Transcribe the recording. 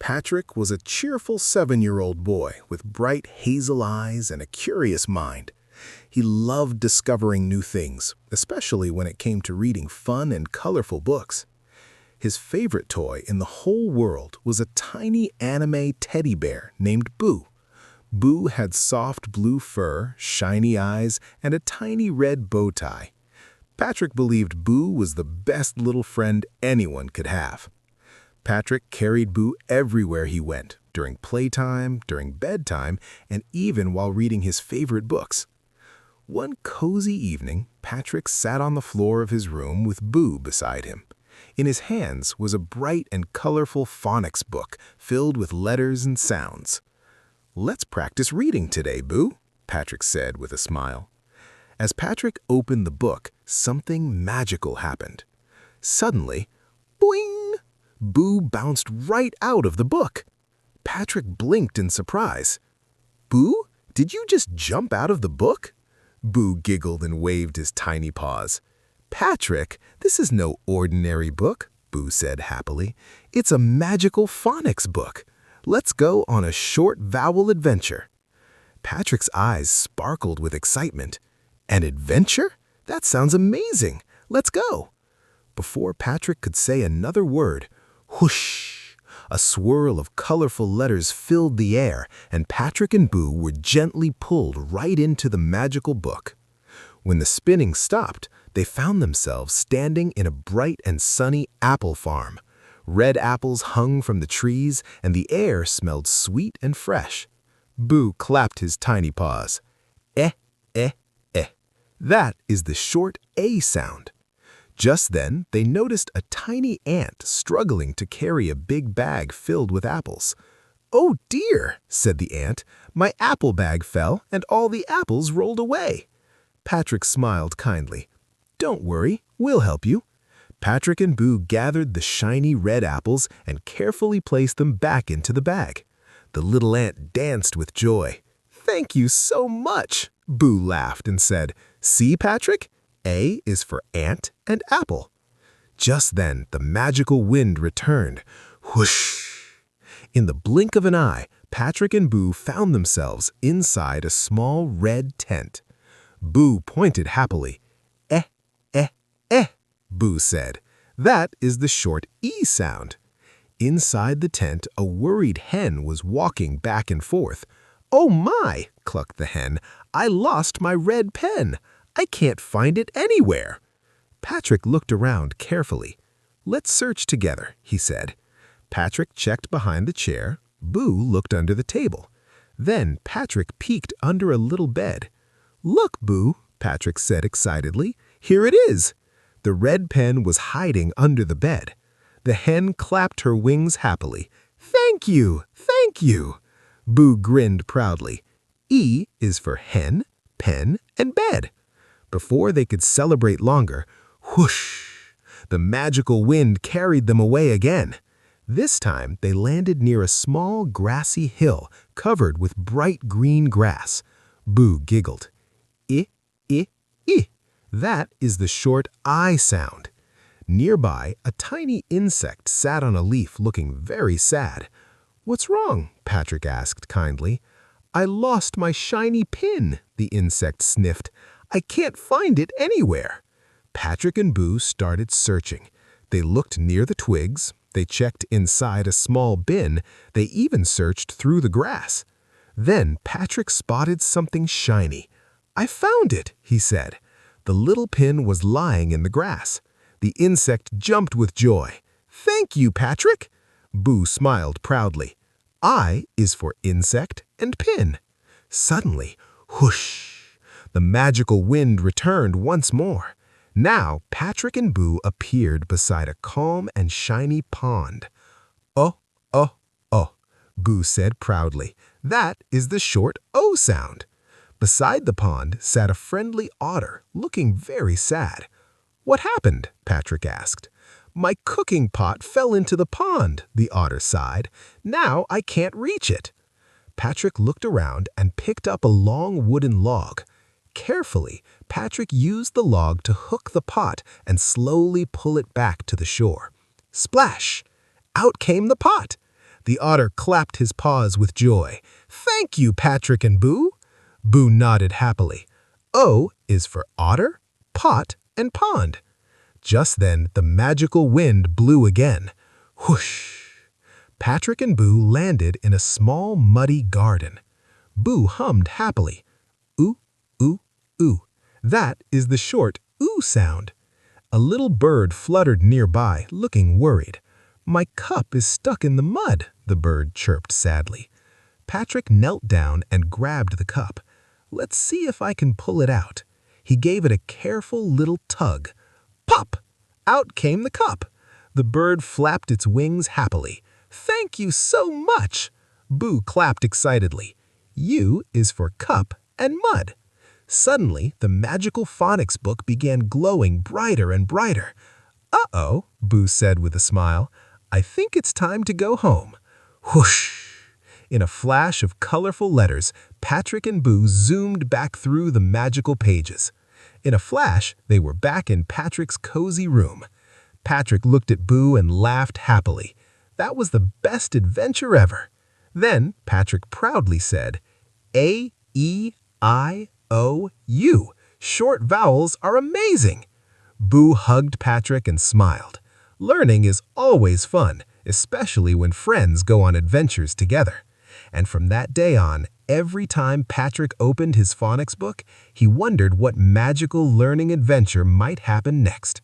Patrick was a cheerful 7-year-old boy with bright hazel eyes and a curious mind. He loved discovering new things, especially when it came to reading fun and colorful books. His favorite toy in the whole world was a tiny anime teddy bear named Boo. Boo had soft blue fur, shiny eyes, and a tiny red bow tie. Patrick believed Boo was the best little friend anyone could have. Patrick carried Boo everywhere he went, during playtime, during bedtime, and even while reading his favorite books. One cozy evening, Patrick sat on the floor of his room with Boo beside him. In his hands was a bright and colorful phonics book filled with letters and sounds. "Let's practice reading today, Boo," Patrick said with a smile. As Patrick opened the book, something magical happened. Suddenly, boing! Boo bounced right out of the book. Patrick blinked in surprise. "Boo, did you just jump out of the book?" Boo giggled and waved his tiny paws. "Patrick, this is no ordinary book," Boo said happily. "It's a magical phonics book. Let's go on a short vowel adventure." Patrick's eyes sparkled with excitement. "An adventure? That sounds amazing. Let's go." Before Patrick could say another word, whoosh! A swirl of colorful letters filled the air, and Patrick and Boo were gently pulled right into the magical book. When the spinning stopped, they found themselves standing in a bright and sunny apple farm. Red apples hung from the trees, and the air smelled sweet and fresh. Boo clapped his tiny paws. Eh, eh, eh. That is the short A sound. Just then, they noticed a tiny ant struggling to carry a big bag filled with apples. "Oh dear," said the ant, "my apple bag fell and all the apples rolled away." Patrick smiled kindly. "Don't worry, we'll help you." Patrick and Boo gathered the shiny red apples and carefully placed them back into the bag. The little ant danced with joy. "Thank you so much," Boo laughed and said, "See, Patrick? A is for ant and apple." Just then, the magical wind returned. Whoosh! In the blink of an eye, Patrick and Boo found themselves inside a small red tent. Boo pointed happily. "Eh, eh, eh," Boo said. "That is the short E sound." Inside the tent, a worried hen was walking back and forth. "Oh my," clucked the hen, "I lost my red pen. I can't find it anywhere." Patrick looked around carefully. "Let's search together," he said. Patrick checked behind the chair. Boo looked under the table. Then Patrick peeked under a little bed. "Look, Boo," Patrick said excitedly. "Here it is." The red pen was hiding under the bed. The hen clapped her wings happily. "Thank you, thank you." Boo grinned proudly. E is for hen, pen, and bed. Before they could celebrate longer, whoosh! The magical wind carried them away again. This time, they landed near a small grassy hill covered with bright green grass. Boo giggled. "I, I, I." That is the short I sound. Nearby, a tiny insect sat on a leaf looking very sad. "What's wrong?" Patrick asked kindly. "I lost my shiny pin," the insect sniffed. "I can't find it anywhere." Patrick and Boo started searching. They looked near the twigs, they checked inside a small bin, they even searched through the grass. Then Patrick spotted something shiny. "I found it," he said. The little pin was lying in the grass. The insect jumped with joy. "Thank you, Patrick." Boo smiled proudly. I is for insect and pin. Suddenly, whoosh! The magical wind returned once more. Now, Patrick and Boo appeared beside a calm and shiny pond. "Oh, oh, oh," Boo said proudly. "That is the short O sound." Beside the pond sat a friendly otter, looking very sad. "What happened?" Patrick asked. "My cooking pot fell into the pond," the otter sighed. "Now I can't reach it." Patrick looked around and picked up a long wooden log. Carefully, Patrick used the log to hook the pot and slowly pull it back to the shore. Splash! Out came the pot. The otter clapped his paws with joy. "Thank you, Patrick and Boo." Boo nodded happily. O is for otter, pot, and pond. Just then, the magical wind blew again. Whoosh! Patrick and Boo landed in a small, muddy garden. Boo hummed happily. Ooh, ooh, ooh. That is the short ooh sound. A little bird fluttered nearby, looking worried. "My cup is stuck in the mud," the bird chirped sadly. Patrick knelt down and grabbed the cup. "Let's see if I can pull it out." He gave it a careful little tug. Pop! Out came the cup. The bird flapped its wings happily. "Thank you so much!" Boo clapped excitedly. U is for cup and mud. Suddenly, the magical phonics book began glowing brighter and brighter. "Uh-oh," Boo said with a smile. "I think it's time to go home." Whoosh! In a flash of colorful letters, Patrick and Boo zoomed back through the magical pages. In a flash, they were back in Patrick's cozy room. Patrick looked at Boo and laughed happily. That was the best adventure ever. Then Patrick proudly said, A-E-I-O-U. Short vowels are amazing. Boo hugged Patrick and smiled. Learning is always fun, especially when friends go on adventures together. And from that day on, every time Patrick opened his phonics book, he wondered what magical learning adventure might happen next.